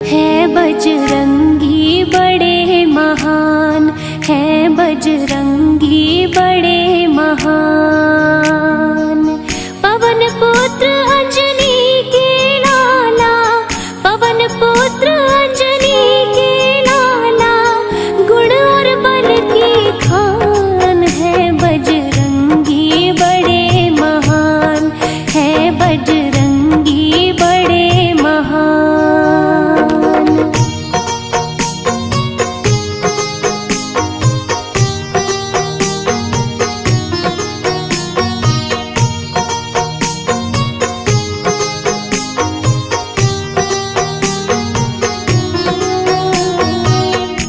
है बजरंगी बड़े महान, है बजरंगी बड़े महान। पवन पुत्र अंजनी के लाला, पवन पुत्र अंजनी के लाला, गुण और बल की खान। है बजरंगी बड़े महान, है बजरंगी बड़े महान।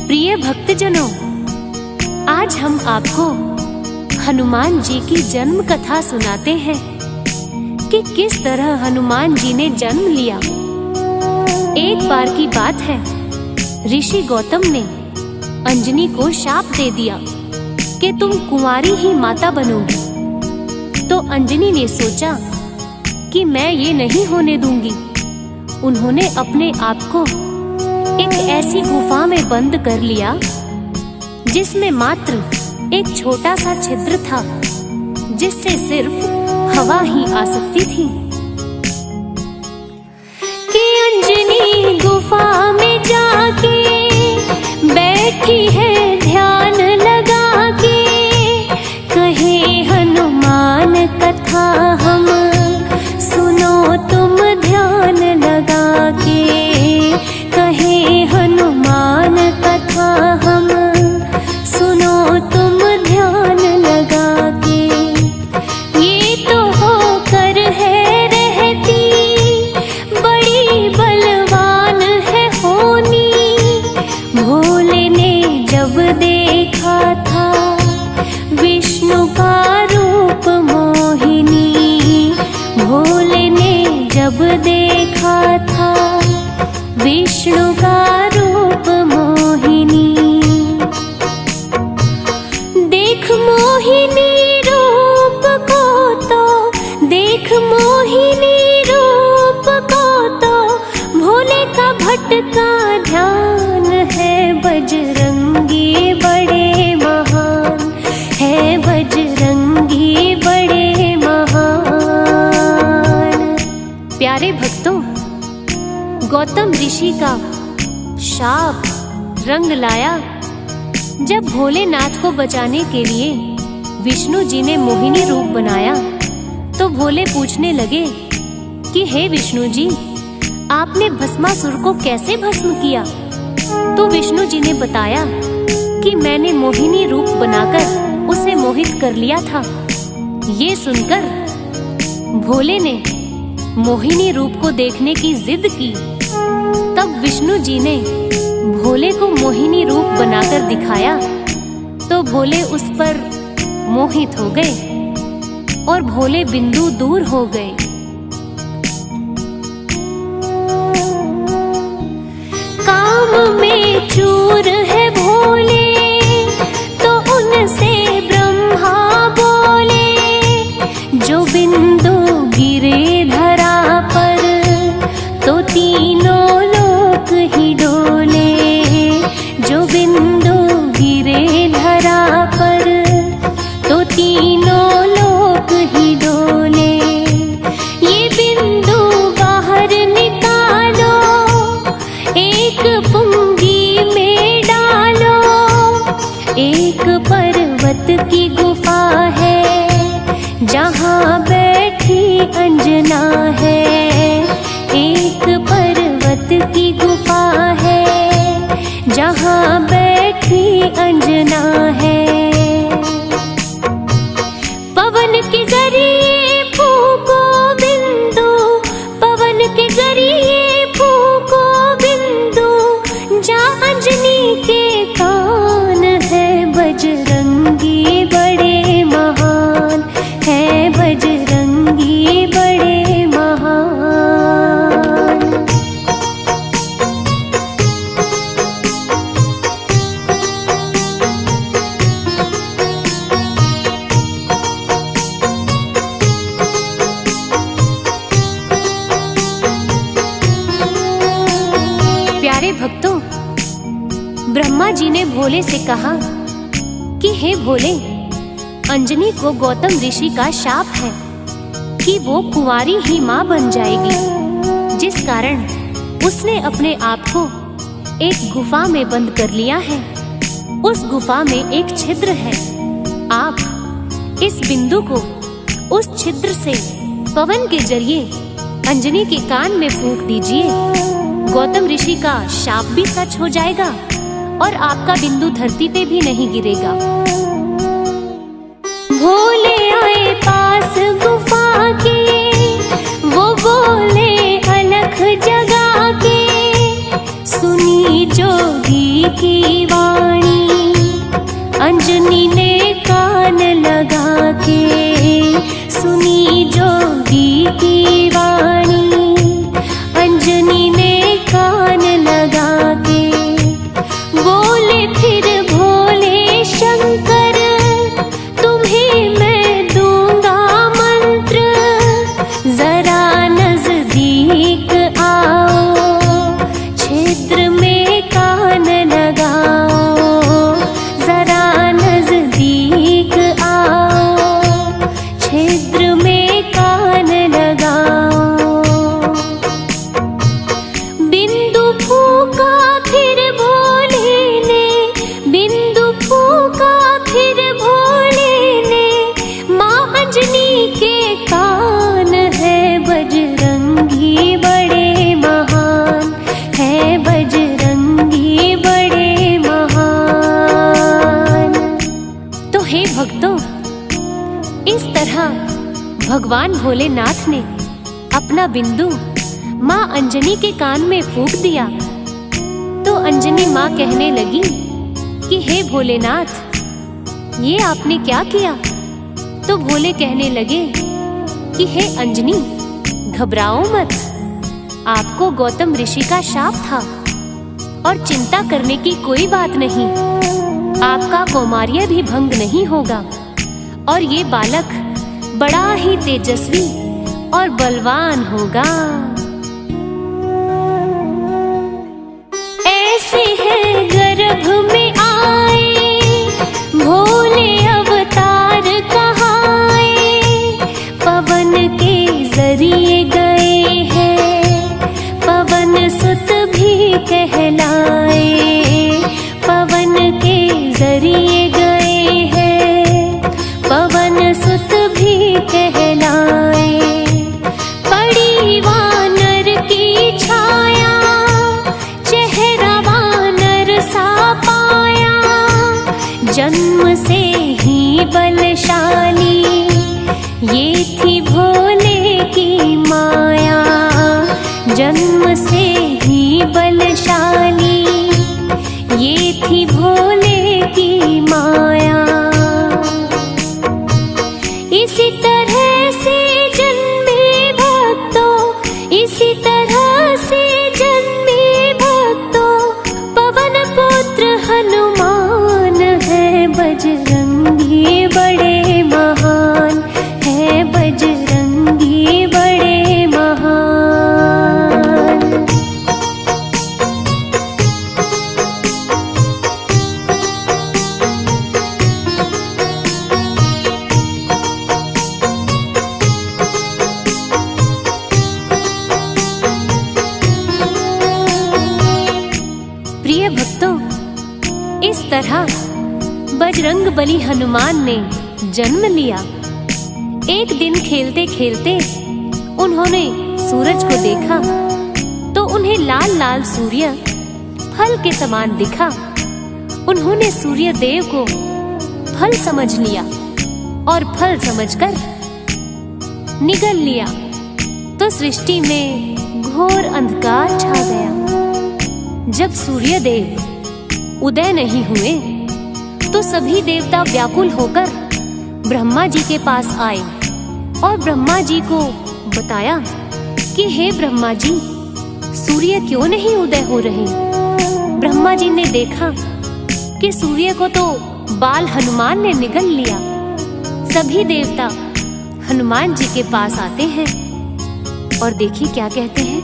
प्रिय भक्तजनों, आज हम आपको हनुमान जी की जन्म कथा सुनाते हैं कि किस तरह हनुमान जी ने जन्म लिया। एक बार की बात है, ऋषि गौतम ने अंजनी को शाप दे दिया कि तुम कुंवारी ही माता बनोगी। तो अंजनी ने सोचा कि मैं ये नहीं होने दूंगी। उन्होंने अपने आप को एक ऐसी गुफा में बंद कर लिया जिसमें मात्र एक छोटा सा छिद्र था, जिससे सिर्फ हवा ही आ सकती थी। कि अंजनी गुफा में जाके बैठी है ध्यान लगा के, कहे हनुमान कथा हम सुनो तुम ध्यान लगा के। कहे हनुमान कथा हम सुनो तुम ध्यान लगा के। ये तो होकर है रहती बड़ी बलवान है होनी। भोले ने जब देखा था विष्णु का रूप मोहिनी, भोले ने जब देखा था विष्णु का रूप मोहिनी। देख मोहिनी रूप को तो, देख मोहिनी रूप को तो, भोले का भटका ध्यान। है बजरंगी बड़े महान, है बजरंगी बड़े महान। प्यारे भक्तों, गौतम ऋषि का शाप रंग लाया जब भोलेनाथ को बचाने के लिए विष्णु जी ने मोहिनी रूप बनाया। तो भोले पूछने लगे कि हे विष्णु जी, आपने भस्मासुर को कैसे भस्म किया? तो विष्णु जी ने बताया कि मैंने मोहिनी रूप बनाकर उसे मोहित कर लिया था। ये सुनकर भोले ने मोहिनी रूप को देखने की जिद की। तब विष्णु जी ने भोले को मोहिनी रूप बनाकर दिखाया तो भोले उस पर मोहित हो गए और भोले बिंदु दूर हो गए। काम में चूर है भोले तो उनसे ब्रह्मा बोले, जो बिंदु गिरे धरा पर तो तीनों लोक ही डोले। जो बिंदु गिरे धरा पर तो तीनों लोक ही डोले। ये बिंदु बाहर निकालो, एक पुंगी में डालो। एक पर्वत की गुफा है जहाँ बैठी अंजना है। एक पर्वत की गुफा है जहाँ बैठी अंजना है। पवन के जरिए फूको बिंदु, पवन के जरिए फूको बिंदु, जा अंजनी के कान। है बजरंगी बड़े महान, है बजरंगी बड़े महान। प्यारे भक्तों, ब्रह्मा जी ने भोले से कहा कि हे भोले, अंजनी को गौतम ऋषि का शाप है कि वो कुंवारी ही माँ बन जाएगी, जिस कारण उसने अपने आप को एक गुफा में बंद कर लिया है। उस गुफा में एक छिद्र है। आप इस बिंदु को उस छिद्र से पवन के जरिए अंजनी के कान में फूंक दीजिए। गौतम ऋषि का शाप भी सच हो जाएगा और आपका बिंदु धरती पे भी नहीं गिरेगा। भोले आए पास गुफा के, वो बोले अलख जगा के, सुनी जोगी की वाणी, अंजनी ने कान लगा के, सुनी जोगी की वाणी, अंजनी ने कान लगा के, बोले फिर भोले शंकर, तुम्हें मैं दूंगा मंत्र, जरा नजदीक आओ, छिद्र में कान लगाओ, जरा नजदीक आओ, छिद्र में कान लगाओ। बिंदु फूका फिर भोले ने, बिंदु फूका फिर भोले ने, माँ अंजनी के कान है बजरंगी बड़े महान, है बजरंगी बड़े महान। तो हे भक्तों, इस तरह भगवान भोलेनाथ ने अपना बिंदु माँ अंजनी के कान में फूंक दिया। तो अंजनी माँ कहने लगी कि हे भोलेनाथ, ये आपने क्या किया? तो भोले कहने लगे कि हे अंजनी, घबराओ मत, आपको गौतम ऋषि का शाप था और चिंता करने की कोई बात नहीं। आपका कौमार्य भी भंग नहीं होगा और ये बालक बड़ा ही तेजस्वी और बलवान होगा। ऐसे है गर्भ में आए, भोले अवतार कहाए, पवन के जरिए गए हैं, पवन सुत भी कहलाए, पवन के जरिए गए हैं, पवन सुत भी कहलाए। पड़ी वानर की छाया, चेहरा वानर सा पाया, जन्म से ही बलशाली, ये थी भोले की माया, जन्म से ही बलशाली, ये थी भोले की माया। इसी तरह से जन्मे भक्तों, इसी तरह से जन्मे भक्तों, पवन पुत्र हनुमान है बजरंगी बड़े महान, है बजरंगी बड़े महान। प्रिय भक्तों, इस तरह बजरंग बली हनुमान ने जन्म लिया। एक दिन खेलते खेलते उन्होंने सूरज को देखा तो उन्हें लाल लाल सूर्य फल के समान दिखा। उन्होंने सूर्य देव को फल समझ लिया और फल समझकर निगल लिया तो सृष्टि में घोर अंधकार छा गया। जब सूर्य देव उदय नहीं हुए तो सभी देवता व्याकुल होकर ब्रह्मा जी के पास आए और ब्रह्मा जी को बताया कि हे ब्रह्मा जी, सूर्य क्यों नहीं उदय हो रहे। ब्रह्मा जी ने देखा कि सूर्य को तो बाल हनुमान ने निगल लिया। सभी देवता हनुमान जी के पास आते हैं और देखिए क्या कहते हैं।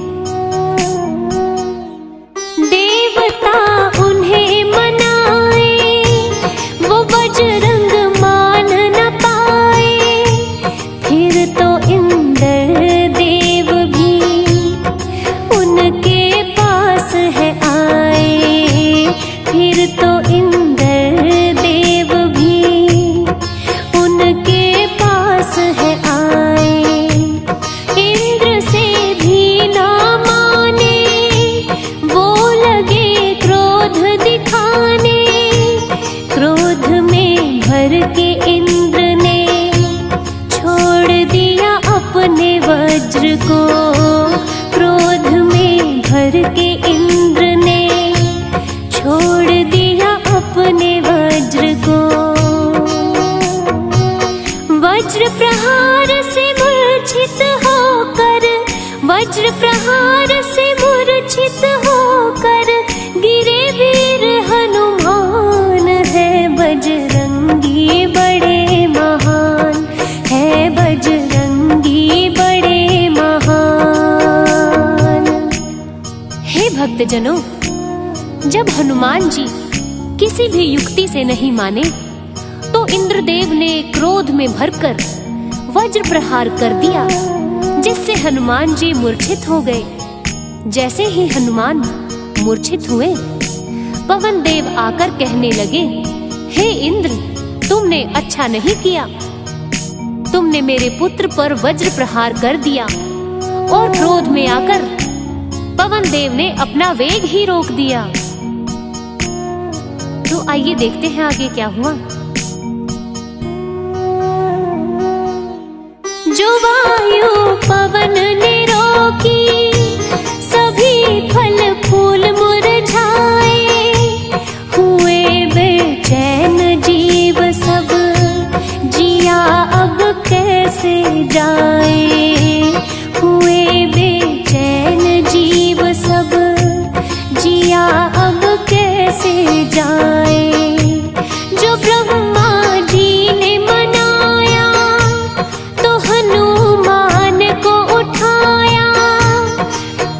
भक्तजनों, जब हनुमान जी किसी भी युक्ति से नहीं माने तो इंद्रदेव ने क्रोध में भरकर वज्र प्रहार कर दिया, जिससे हनुमान जी मूर्छित हो गए। जैसे ही हनुमान मूर्छित हुए, पवन देव आकर कहने लगे, हे इंद्र, तुमने अच्छा नहीं किया। तुमने मेरे पुत्र पर वज्र प्रहार कर दिया और क्रोध में आकर पवन देव ने अपना वेग ही रोक दिया। तो आइए देखते हैं आगे क्या हुआ। जो वायु पवन ने रोकी, सभी फल फूल मुरझाए। हुए बेचैन जीव सब, जिया अब कैसे जाए। हुए बेचैन जीव सब, जिया अब कैसे जाए। जो ब्रह्मा जी ने मनाया, तो हनुमान को उठाया।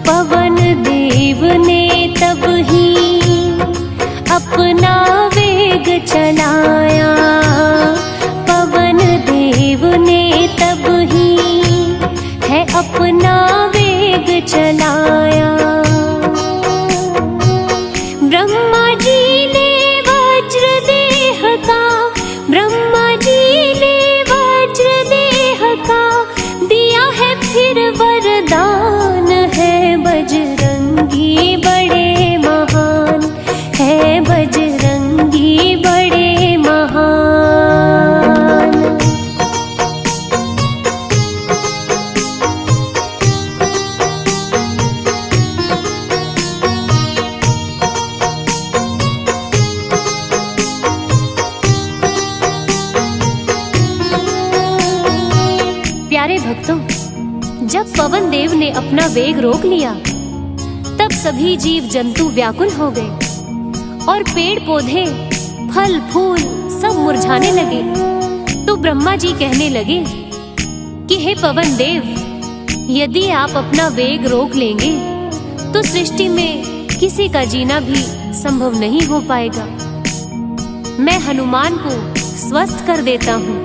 पवन देव ने तब ही अपना वेग चलाया। पवन देव ने तब ही है अपना वेग चलाया। ब्रह्मा जी ने वज्र देह का, ब्रह्मा जी ने वज्र देह का दिया है फिर वरदान। है बजरंगी बड़े महान, है बजरंगी बड़े महान। प्यारे भक्तों, जब पवन देव ने अपना वेग रोक लिया, तब सभी जीव जंतु व्याकुल हो गए और पेड़ पौधे फल फूल सब मुरझाने लगे। तो ब्रह्मा जी कहने लगे कि हे पवन देव, यदि आप अपना वेग रोक लेंगे तो सृष्टि में किसी का जीना भी संभव नहीं हो पाएगा। मैं हनुमान को स्वस्थ कर देता हूँ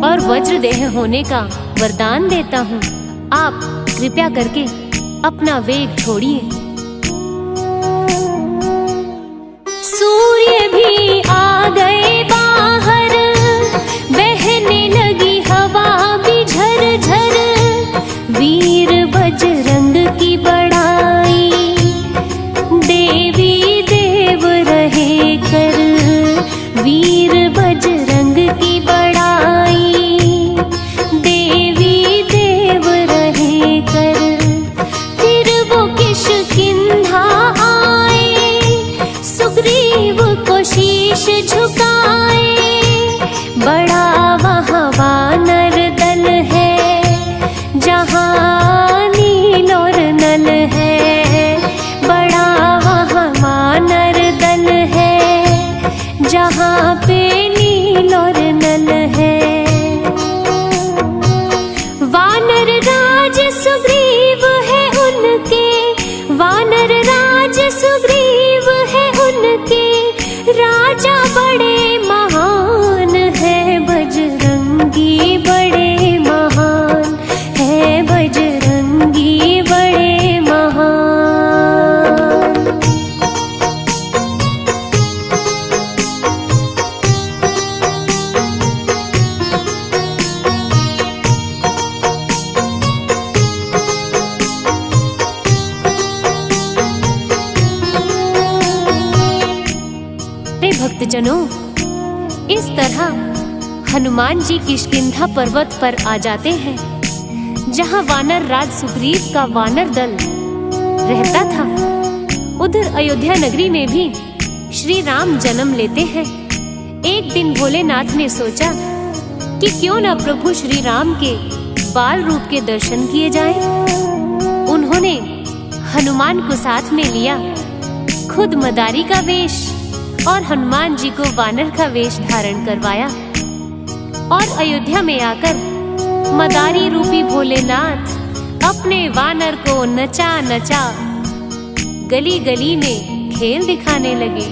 और वज्र देह होने का वरदान देता हूँ। आप कृपया करके अपना वेग छोड़िए। सूर्य भी आ गए बाहर, बहने लगी हवा भी झरझर। वीर बजरंग की बड़ाई, देवी देव रहे कर। वीर बजरंग की बड़ाई, देवी देव रहे कर। फिर वो किष्किंधा आए, सुग्रीव को शीश झुकाए। बड़ा वहाँ वानर दल है, जहाँ नील और नल है। बड़ा वहाँ वानर दल है, जहाँ पे नील और नल है। वानर राज सुग्रीव है उनके, वानर राज सुग्रीव है उनके। राजा बड़े महान है, बजरंगी बड़े महान है, बजरंगी बड़े महान। भक्तजनों, इस तरह हनुमान जी किष्किंधा पर्वत पर आ जाते हैं, जहां वानर राज सुग्रीव का वानर दल रहता था। उधर अयोध्या नगरी में भी श्री राम जन्म लेते हैं। एक दिन भोलेनाथ ने सोचा कि क्यों न प्रभु श्री राम के बाल रूप के दर्शन किए जाएं। उन्होंने हनुमान को साथ में लिया, खुद मदारी का वेश और हनुमान जी को वानर का वेश धारण करवाया और अयोध्या में आकर मदारी रूपी भोलेनाथ अपने वानर को नचा नचा गली गली में खेल दिखाने लगे।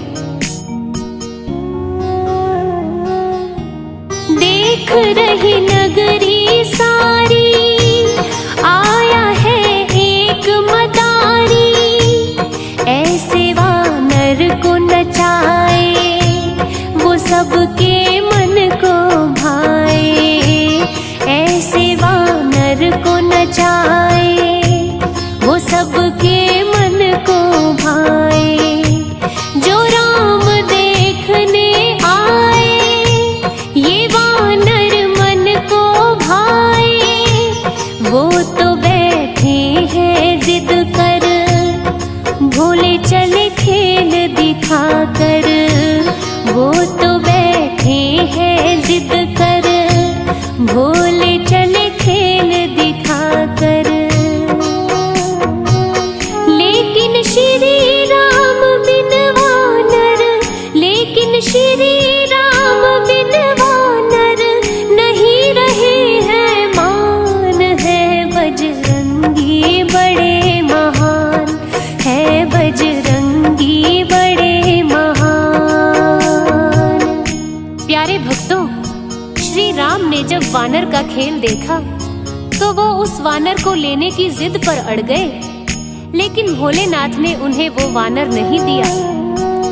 देख रही नगरी सारी, आया है एक मदारी, ऐसे वानर को नचाए, वो सबके मन को भाए। ऐसे वानर को नचाए, वो सबके मन को भाए। जो राम देखने आए, ये वानर मन को भाए। वो तो बैठे हैं जिद कर, भोले चले खेल दिखा कर। वो तो बैठे हैं जिद कर, भोले चले खेल दिखा कर। लेकिन श्री राम बिन वानर, लेकिन श्री राम बिन वानर नहीं रहे हैं मान। है बजरंगी बड़े महान, है बजरंगी बड़े महान। प्यारे भक्तों, श्री राम ने जब वानर का खेल देखा तो वो उस वानर को लेने की जिद पर अड़ गए, लेकिन भोलेनाथ ने उन्हें वो वानर नहीं दिया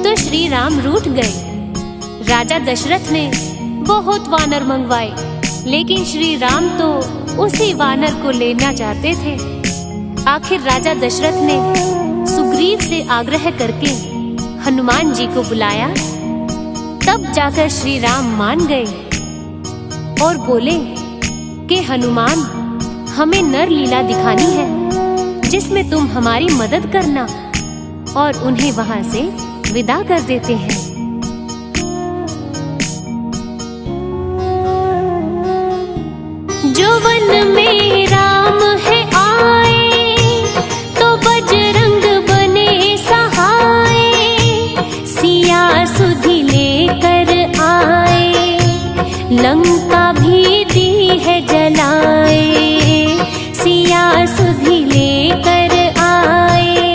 तो श्री राम रूठ गए। राजा दशरथ ने बहुत वानर मंगवाए, लेकिन श्री राम तो उसी वानर को लेना चाहते थे। आखिर राजा दशरथ ने सुग्रीव से आग्रह करके हनुमान जी को बुलाया। तब जाकर श्री राम मान गए और बोले कि हनुमान, हमें नर लीला दिखानी है जिसमें तुम हमारी मदद करना। और उन्हें वहां से विदा कर देते हैं। जो वन में राम है आए, तो बजरंग बने सहाय। सिया सुधि लेकर आए, लंका भी दी है जलाए। सिया सुधि लेकर आए,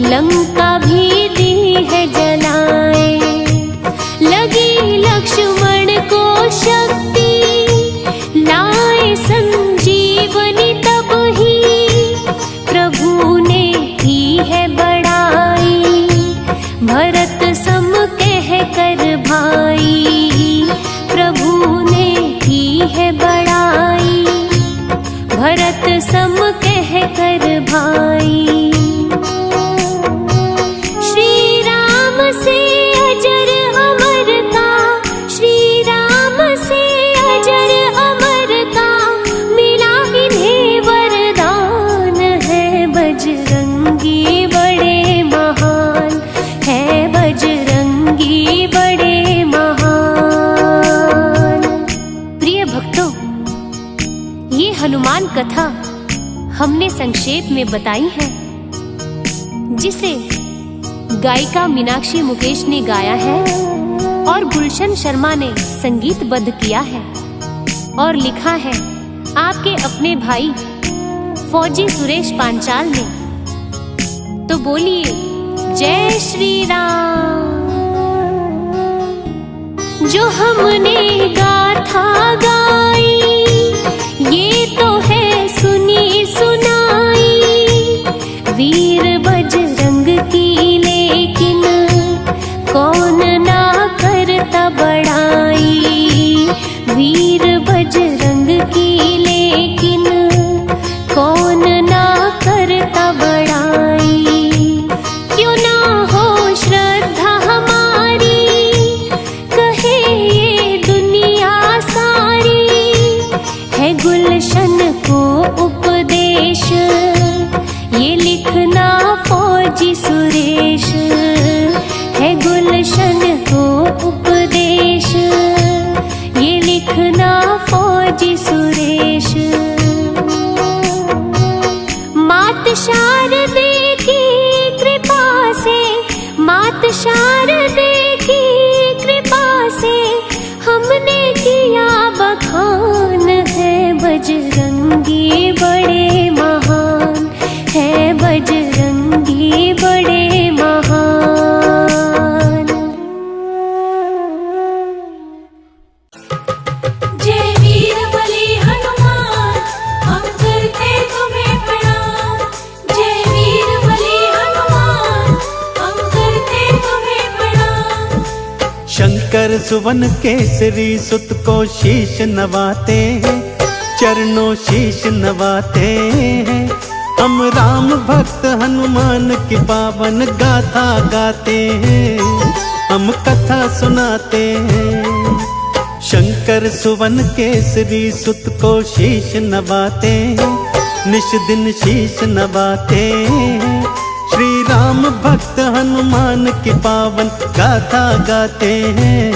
लंका भी दी है जलाए। लगी लक्ष्मण को शक्ति, लाए संजीवनी तब ही। प्रभु ने की है बड़ाई, भरत सम कह कर भाई। प्रभु ने की है बड़ाई, भरत सम कह कर भाई। श्री राम से अजर अमर का, श्री राम से अजर अमर का, मिला इन्हें वरदान। है बजरंगी बड़े महान, है बजरंगी बड़े महान। प्रिय भक्तों, ये हनुमान कथा हमने संक्षेप में बताई है, जिसे गायिका मीनाक्षी मुकेश ने गाया है और गुलशन शर्मा ने संगीतबद्ध किया है और लिखा है आपके अपने भाई फौजी सुरेश पांचाल ने। तो बोलिए जय श्री राम। जो हमने गाथा गाई, ये तो है सुनी सुनाई। वीर बजरंग की लेकिन कौन ना करता बड़ाई। वीर बजरंग की लेकिन कौन ना करता बड़ाई। क्यों ना हो श्रद्धा हमारी, कहे ये दुनिया सारी। है गुलशन को उपदेश, ये लिखना फौजी सुरेश। है गुलशन को उपदेश, ये लिखना फौजी सुरेश। मात शारदे की कृपा से, मात शारदे की कृपा से हमने किया बखान। है बजरंगी बड़े महान, है बजरंगी बड़े शंकर सुवन केसरी सुत को शीश नवाते हैं, चरणों शीश नवाते हैं। हम राम भक्त हनुमान की पावन गाथा गाते हैं, हम कथा सुनाते हैं। शंकर सुवन केसरी सुत को शीश नवाते हैं, निश दिन शीश नवाते हैं। श्री राम भक्त हनुमान की पावन गाथा गाते हैं,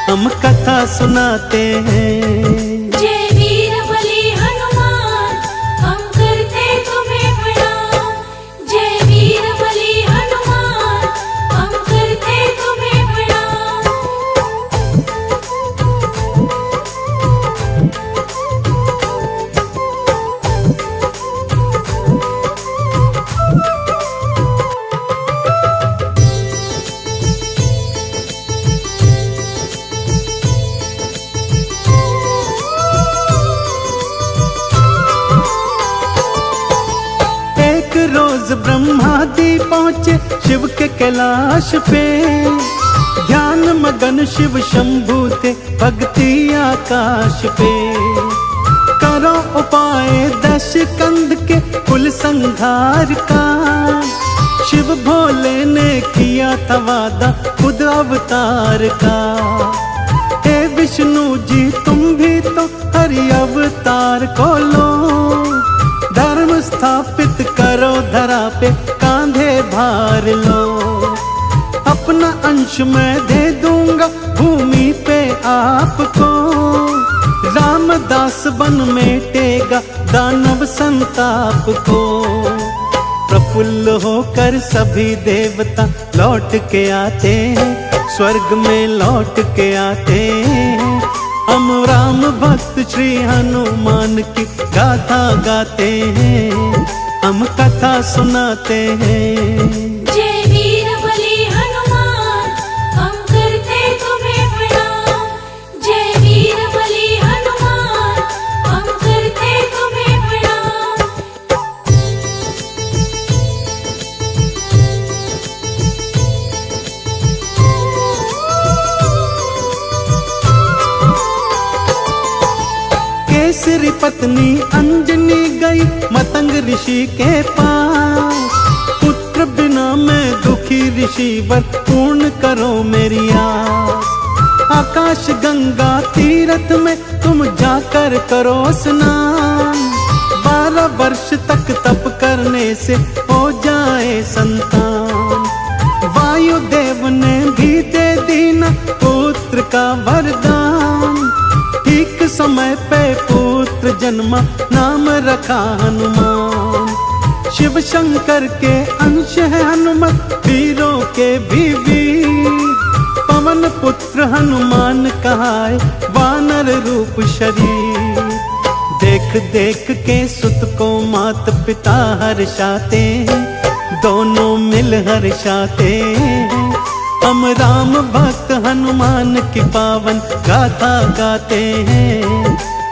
हम कथा सुनाते हैं। जय वीर बलि हनुमान, हम करते तुम्हें प्रणाम। जय वीर बलि हनुमान, हम करते तुम्हें प्रणाम। रोज ब्रह्मादि पहुँचे शिव के कैलाश पे, ध्यान मगन शिव शंभु थे भक्ति आकाश पे। करो उपाय दश कंद के कुल संहार का, शिव भोले ने किया था वादा खुद अवतार का। हे विष्णु जी तुम भी तो हरि अवतार को लो, धर्म स्थापित करो धरा पे कांधे भार लो। अपना अंश मैं दे दूंगा भूमि पे आपको, रामदास बन मेटेगा दानव संताप को। प्रफुल्ल होकर सभी देवता लौट के आते हैं, स्वर्ग में लौट के आते हैं। हम राम भक्त श्री हनुमान की गाथा गाते हैं, हम कथा सुनाते हैं। जय वीर बलि हनुमान, हम करते तुम्हें प्रणाम। जय वीर बलि हनुमान, हम करते तुम्हें प्रणाम। केसरी पत्नी अंजनी गई मतंग ऋषि के पास, पुत्र बिना मैं दुखी ऋषि वर पूर्ण करो मेरी आस। आकाश गंगा तीरथ में तुम जाकर करो स्नान, 12 वर्ष तक तप करने से हो जाए संतान। वायुदेव ने भी दे दीना पुत्र का वरदान, ठीक समय पे पुत्र जन्मा नाम रखा हनुमान। शिव शंकर के अंश है हनुमत वीरों के भी वीर, पवन पुत्र हनुमान कहाए वानर रूप शरीर। देख देख के सुत को मात पिता हर्षाते हैं, दोनों मिल हर्षाते हैं। हम राम भक्त हनुमान की पावन गाथा गाते हैं,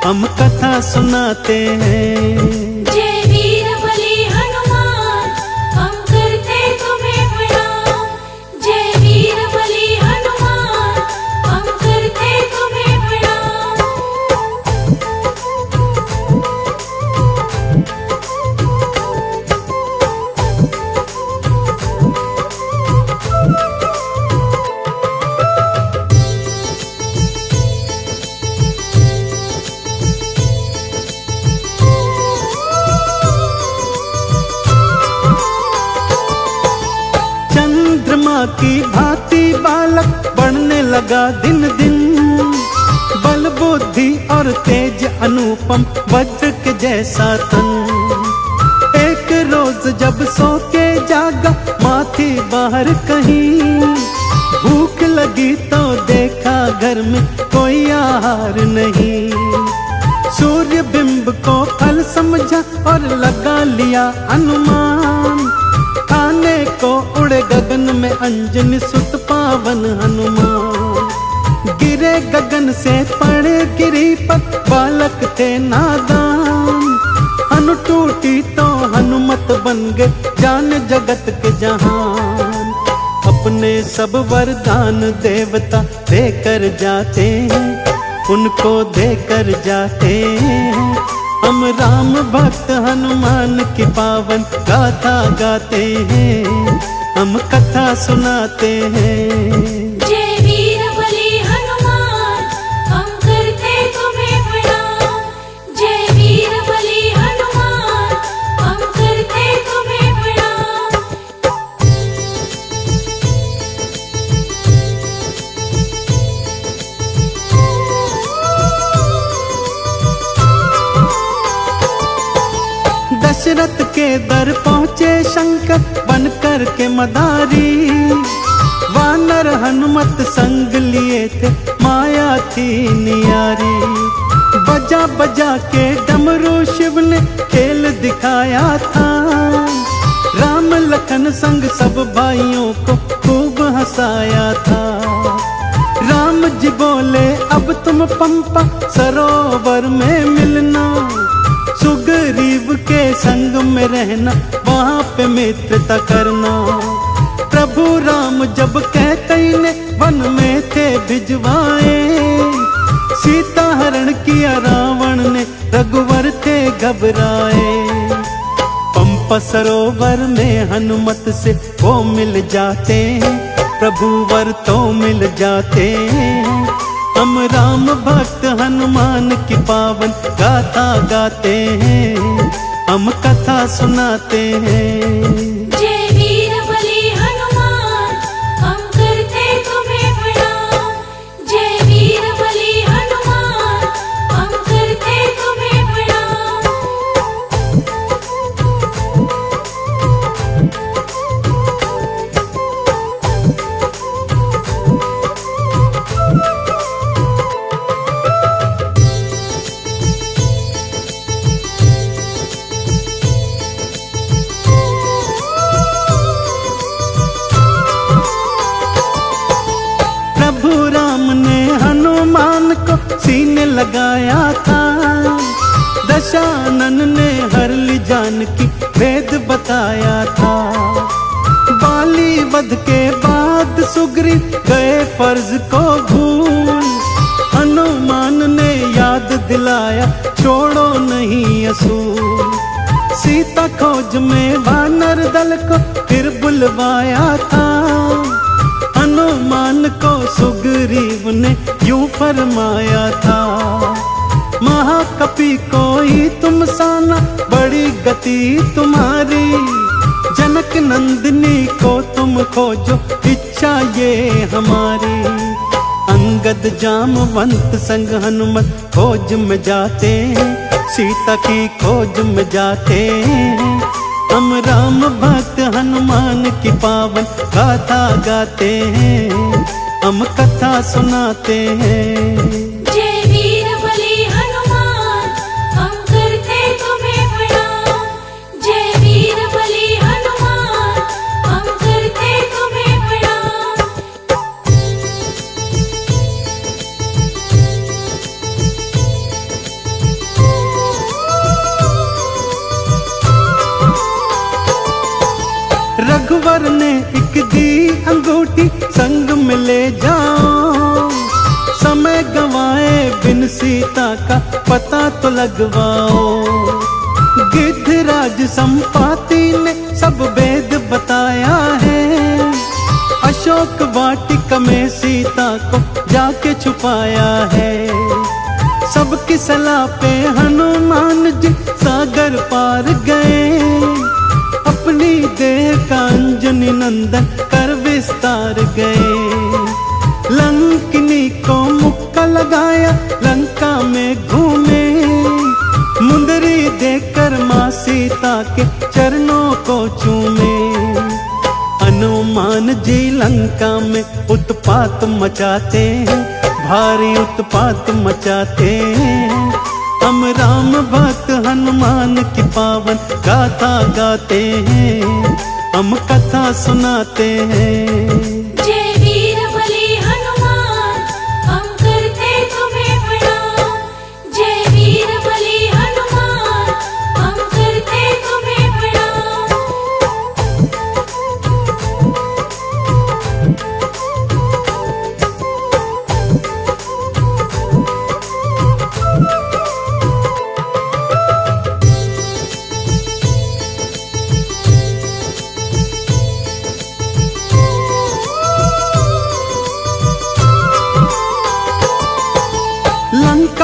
हम कथा सुनाते हैं। जय वीर बलि हनुमान, हम करते तुम्हें प्रणाम। जय वीर बलि हनुमान, हम करते तुम्हें प्रणाम। की भांति बालक बढ़ने लगा दिन दिन, बल बुद्धि और तेज अनुपम वज्र के जैसा तन। एक रोज जब सो के जागा माथी बाहर कहीं, भूख लगी तो देखा घर में कोई आहार नहीं। सूर्य बिंब को फल समझा और लगा लिया अनुमान, खाने को उड़े गगन में अंजनी सुत पावन हनुमान। गिरे गगन से पड़े गिरी पर बालक थे नादान, हनु टूटी तो हनुमत बन गए जान जगत के जहान। अपने सब वरदान देवता देकर जाते हैं, उनको देकर जाते हैं। हम राम भक्त हनुमान की पावन गाथा गाते हैं, हम कथा सुनाते हैं। जय वीर बलि हनुमान, हम करते तुम्हें प्रणाम। जय वीर बलि हनुमान, हम करते तुम्हें प्रणाम। दशरथ के दर पहुँचे शंकर बनकर के मदारी, वानर हनुमत संग लिए थे माया थी नियारी। बजा बजा के डमरू शिव ने खेल दिखाया था, राम लखन संग सब भाइयों को खूब हंसाया था। राम जी बोले अब तुम पंपा सरोवर में मिलना, सुग्रीव के संग में रहना, वहाँ पे मित्रता करना। प्रभु राम जब कैकेयी ने वन में थे भिजवाए, सीता हरण किया रावण ने, रघुवर थे घबराए। पंपा सरोवर में हनुमत से वो मिल जाते हैं, प्रभु वर तो मिल जाते हैं। हम राम भक्त हनुमान की पावन गाथा गाते हैं, हम कथा सुनाते हैं। जय वीर बलि हनुमान, हम करते तुम्हें प्रणाम। जय वीर बलि हनुमान, हम करते तुम्हें प्रणाम। प्रभु राम ने हनुमान को सीने लगाया था, दशानन ने हर ली जानकी भेद बताया था। बाली वध के बाद सुग्रीव गए फर्ज को भूल, हनुमान ने याद दिलाया छोड़ो नहीं असूल। सीता खोज में वानर दल को फिर बुलवाया था, हनुमान को सुग्रीव ने यूं फरमाया था। महाकपि कोई तुम साना, बड़ी गति तुम्हारी, जनक नंदिनी को तुम खोजो, इच्छा ये हमारी। अंगद जामवंत संग हनुमत खोज में जाते हैं, सीता की खोज में जाते हैं। हम राम भक्त हनुमान की पावन गाथा गाते हैं, हम कथा सुनाते हैं। जय वीर बलि हनुमान, हम करते तुम्हें प्रणाम। जय वीर बलि हनुमान, हम करते तुम्हें प्रणाम। रघुवर ने एक दी अंगूठी, संग में ले जाओ, समय गवाए बिन सीता का पता तो लगवाओ। गिद्धराज संपाति ने सब वेद बताया है, अशोक वाटिका में सीता को जाके छुपाया है। सबकी सलाह पे हनुमान जी सागर पार गए, अपनी देह का अंजनी नंदन कर विस्तार गए। लंकिनी को मुक्का लगाया, लंका में घूमे, मुंदरी देकर माँ सीता के चरणों को चूमे। हनुमान जी लंका में उत्पात मचाते हैं, भारी उत्पात मचाते हैं। हम राम भक्त हनुमान की पावन गाथा गाते हैं, हम कथा सुनाते हैं। जय वीर बलि हनुमान, हम करते तुम्हें प्रणाम। जय वीर बलि हनुमान, हम करते तुम्हें प्रणाम।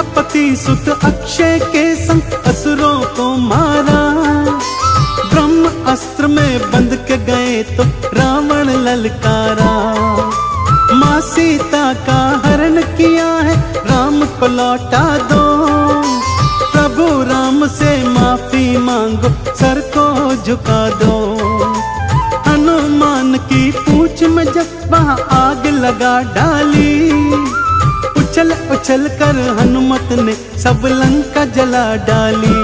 लंका पति सुत अक्षय के संग असुरों को मारा। ब्रह्म अस्त्र में बंध के गए तो रावण ललकारा। माँ सीता का हरण किया है, राम को लौटा दो। प्रभु राम से माफी मांगो, सर को झुका दो। हनुमान की पूंछ में जब वहाँ आग लगा डाली, उछल उछल कर हनुमत ने सब लंका जला डाली।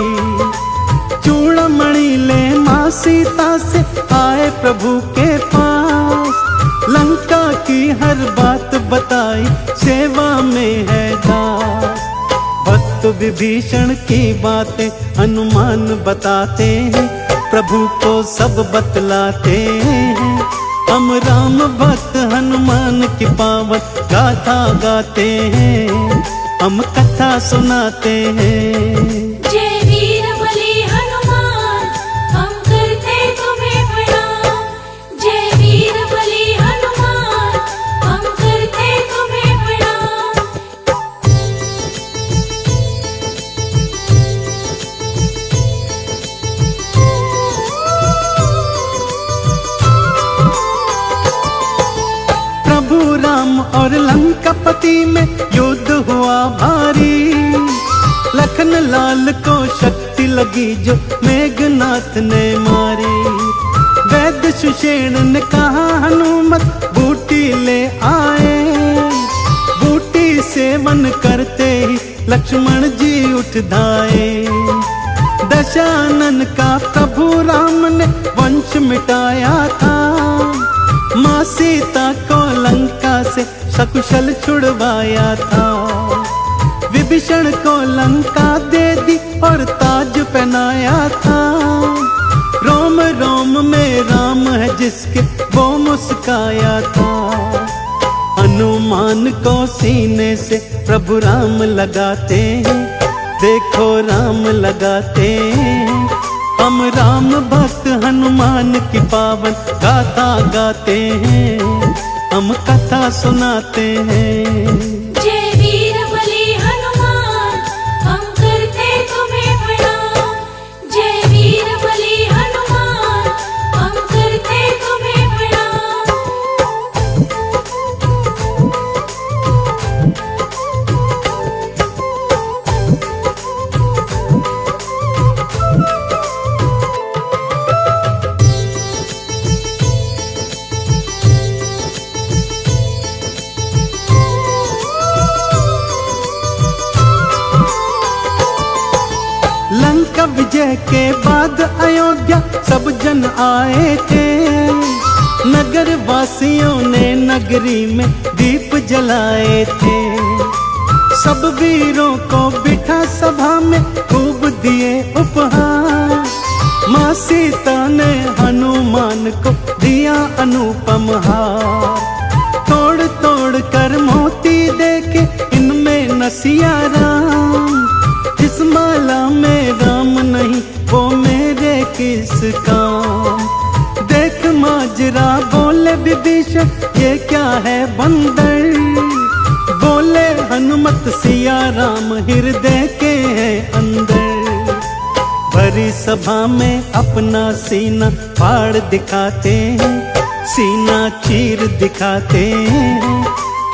चूड़मणि ले माँ सीता से आए प्रभु के पास, लंका की हर बात बताई, सेवा में है दास। भक्त विभीषण की बातें हनुमान बताते हैं, प्रभु को सब बतलाते हैं। हम राम भक्त हनुमान की पावन गाथा गाते हैं, हम कथा सुनाते हैं। जय वीर बलि हनुमान, हम करते तुम्हें प्रणाम। जय वीर बलि हनुमान, हम करते तुम्हें प्रणाम। प्रभु राम और लंकापति में युद्ध हुआ भारी। लखन लाल को शक्ति लगी जो मेघनाथ ने मारी। वैद्य सुषेण ने कहा हनुमत बूटी ले आए। बूटी सेवन करते ही लक्ष्मण जी उठ धाए। दशानन का प्रभु राम ने वंश मिटाया था। माँ सीता को लंका से सकुशल छुड़वाया था। विभीषण को लंका दे दी और ताज पहनाया था। रोम रोम में राम है जिसके वो मुस्काया था। हनुमान को सीने से प्रभु राम लगाते हैं, देखो राम लगाते हैं। हम राम भक्त हनुमान की पावन गाथा गाते हैं, हम कथा सुनाते हैं। जय वीर बलि हनुमान, हम करते तुम्हें प्रणाम। जय वीर बलि हनुमान, हम करते तुम्हें प्रणाम। लंका विजय के बाद अयोध्या सब जन आए थे। नगर वासियों ने नगरी में दीप जलाए थे। सब वीरों को बिठा सभा में खूब दिए उपहार। माँ सीता ने हनुमान को दिया अनुपम हार। तोड़ तोड़ कर मोती देके इनमें नसिया राम। जिस माला में राम नहीं वो मेरे किस काम। देख माजरा बोले विभीषण ये क्या है बंदर। बोले हनुमत सिया राम हृदय के है अंदर। भरी सभा में अपना सीना फाड़ दिखाते हैं, सीना चीर दिखाते हैं।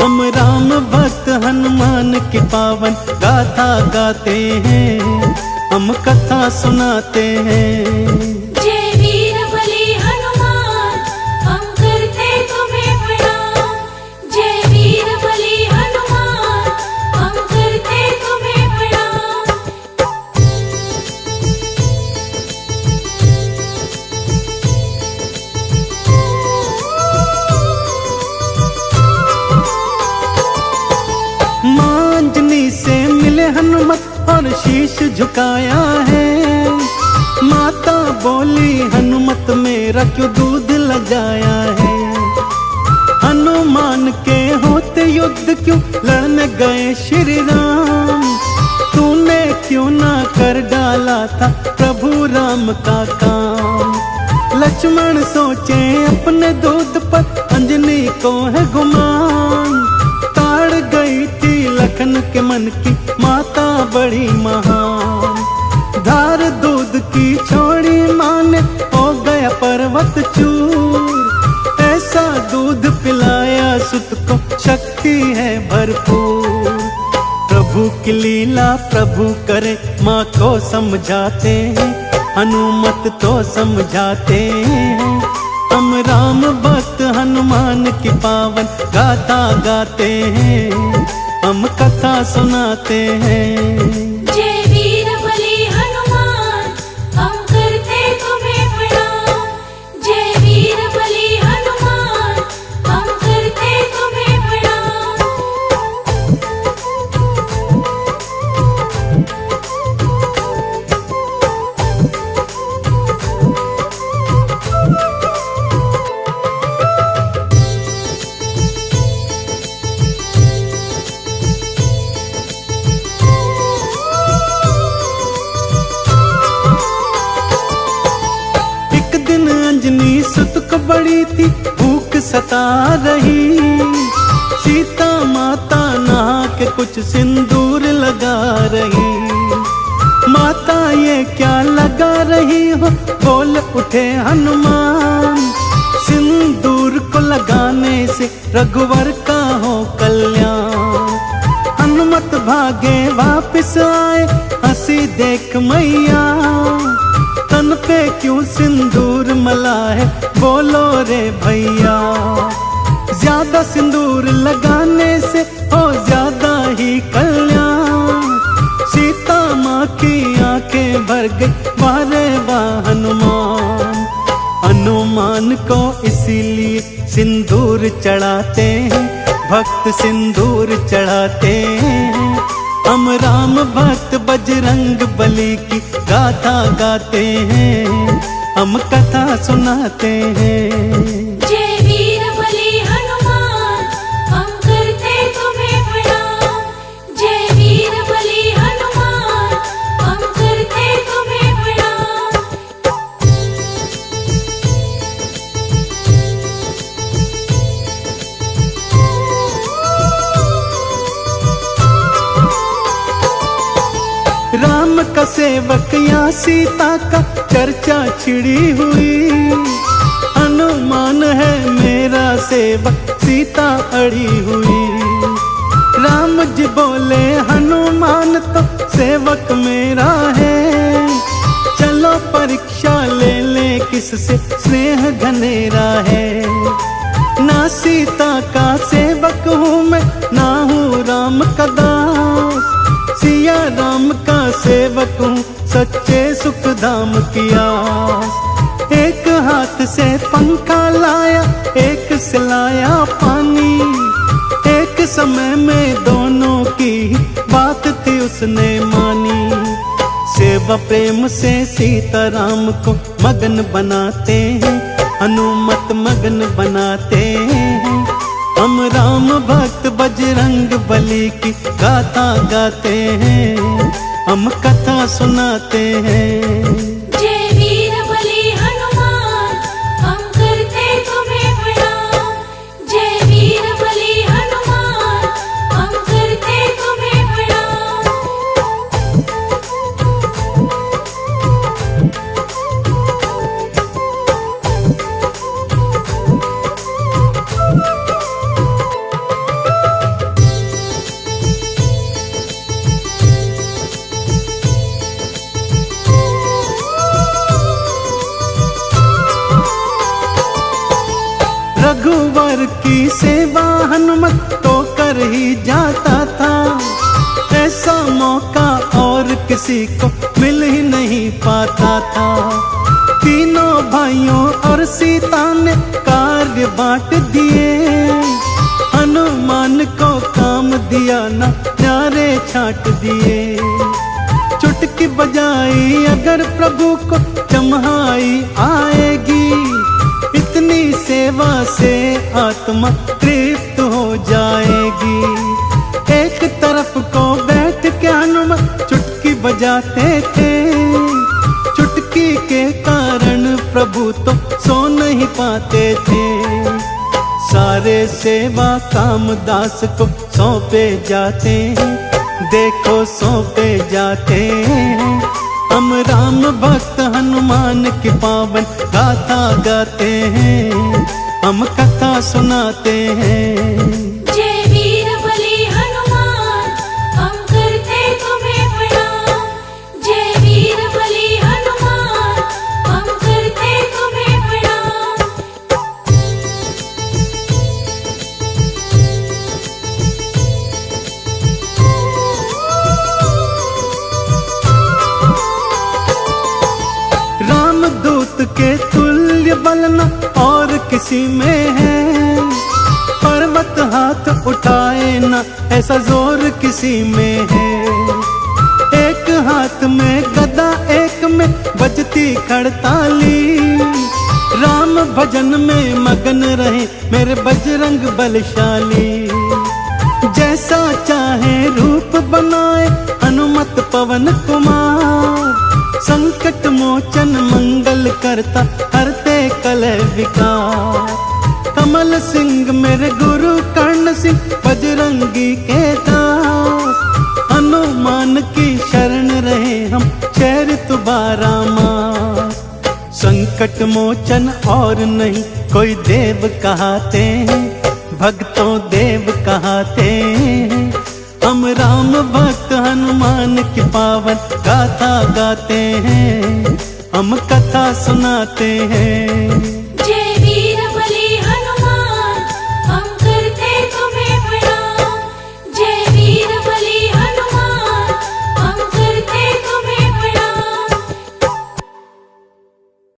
हम राम भक्त हनुमान की पावन गाथा गाते हैं, हम कथा सुनाते हैं। जय वीर बलि हनुमान, हम करते तुम्हें प्रणाम। जय वीर बलि हनुमान, हम करते तुम्हें प्रणाम। मांजनी से मिले हनुमत और शीश झुकाया है। माता बोली हनुमत मेरा क्यों दूध लजाया है। हनुमान के होते युद्ध क्यों लड़ने गए श्री राम। तूने क्यों ना कर डाला था प्रभु राम का काम। लक्ष्मण सोचे अपने दूध पर अंजनी को है गुमान। ताड़ गई थी लखन के मन की माता बड़ी महान। धार दूध की छोड़ी माँ ने हो गया पर्वत चूर। ऐसा दूध पिलाया सुत को शक्ति है भरपूर। प्रभु की लीला प्रभु करे माँ को समझाते हैं, हनुमत तो समझाते हैं। हम राम भक्त हनुमान की पावन गाथा गाते हैं, हम कथा सुनाते हैं। जय वीर बलि हनुमान, हम करते तुम्हें प्रणाम। जय वीर बलि हनुमान, हम करते तुम्हें प्रणाम। अंजनी सुत को बड़ी थी भूख सता रही। सीता माता नहा के कुछ सिंदूर लगा रही। माता ये क्या लगा रही हो, बोल उठे हनुमान। सिंदूर को लगाने से रघुवर का हो कल्याण। हनुमत भागे वापिस आए, हंसी देख मैया। तन पे क्यों सिंदूर मला है, बोलो रे भैया। ज्यादा सिंदूर लगाने से हो ज्यादा ही कल्याण। सीता माँ की आंखें भर गई, वारे वाह हनुमान। हनुमान को इसीलिए सिंदूर चढ़ाते हैं, भक्त सिंदूर चढ़ाते हैं। हम राम भक्त बजरंग बली की गाथा गाते हैं, हम कथा सुनाते हैं। जय वीर बलि हनुमान, हम करते तुम्हें प्रणाम। जय वीर बलि हनुमान, हम करते तुम्हें प्रणाम। राम का सेवक या सीता का चर्चा छिड़ी हुई। हनुमान है मेरा सेवक, सीता अड़ी हुई। राम जी बोले हनुमान तो सेवक मेरा है। चलो परीक्षा ले ले किससे स्नेह घनेरा है। ना सीता का सेवक हूँ मैं, ना हूँ राम का दास। सिया राम का सेवक हूँ, सच्चे सुख धाम की आस। एक हाथ से पंखा लाया, एक से लाया पानी। एक समय में दोनों की बात थी उसने मानी। सेवा प्रेम से सीता राम को मगन बनाते हैं, हनुमत मगन बनाते हैं। हम राम भक्त बजरंग बली की गाथा गाते हैं, हम कथा सुनाते हैं। जय वीर बलि हनुमान, हम करते तुम्हें प्रणाम। जय वीर बलि हनुमान, हम करते तुम्हें प्रणाम। रघुवर की सेवा हनुमत तो कर ही जाता था। ऐसा मौका और किसी को मिल ही नहीं पाता था। तीनों भाइयों और सीता ने कार्य बांट दिए। हनुमान को काम दिया ना प्यारे छाट दिए। चुटकी बजाई अगर प्रभु को चम्हाई आएगी। इतनी सेवा से आत्मा तृप्त हो जाएगी। एक तरफ को बैठ के हनुमान चुटकी बजाते थे। चुटकी के कारण प्रभु तो सो नहीं पाते थे। सारे सेवा काम दास को सौंपे जाते हैं। देखो सौंपे जाते हैं, हम राम भक्त हनुमान की पावन गाथा गाते हैं, हम कथा सुनाते हैं। जय वीर बलि हनुमान, हम करते तुम्हें प्रणाम। जय वीर बलि हनुमान, हम करते तुम्हें प्रणाम। रामदूत के तुल्य बल न और किसी में है, पर्वत हाथ उठाए न ऐसा जोर किसी में है। एक हाथ में गदा एक में बजती खड़ताली, राम भजन में मगन रहे मेरे बजरंग बलशाली। जैसा चाहे रूप बनाए हनुमत पवन कुमार, संकट मोचन मंगल करता हरते कलह विकार। कमल सिंह मेरे गुरु कर्ण सिंह बजरंगी के दास, हनुमान की शरण रहे हम चरित बारामास। संकट मोचन और नहीं कोई देव कहाते हैं, भक्तों देव कहाते हैं। हम राम भक्त हनुमान की पावन गाथा गाते हैं, हम कथा सुनाते हैं।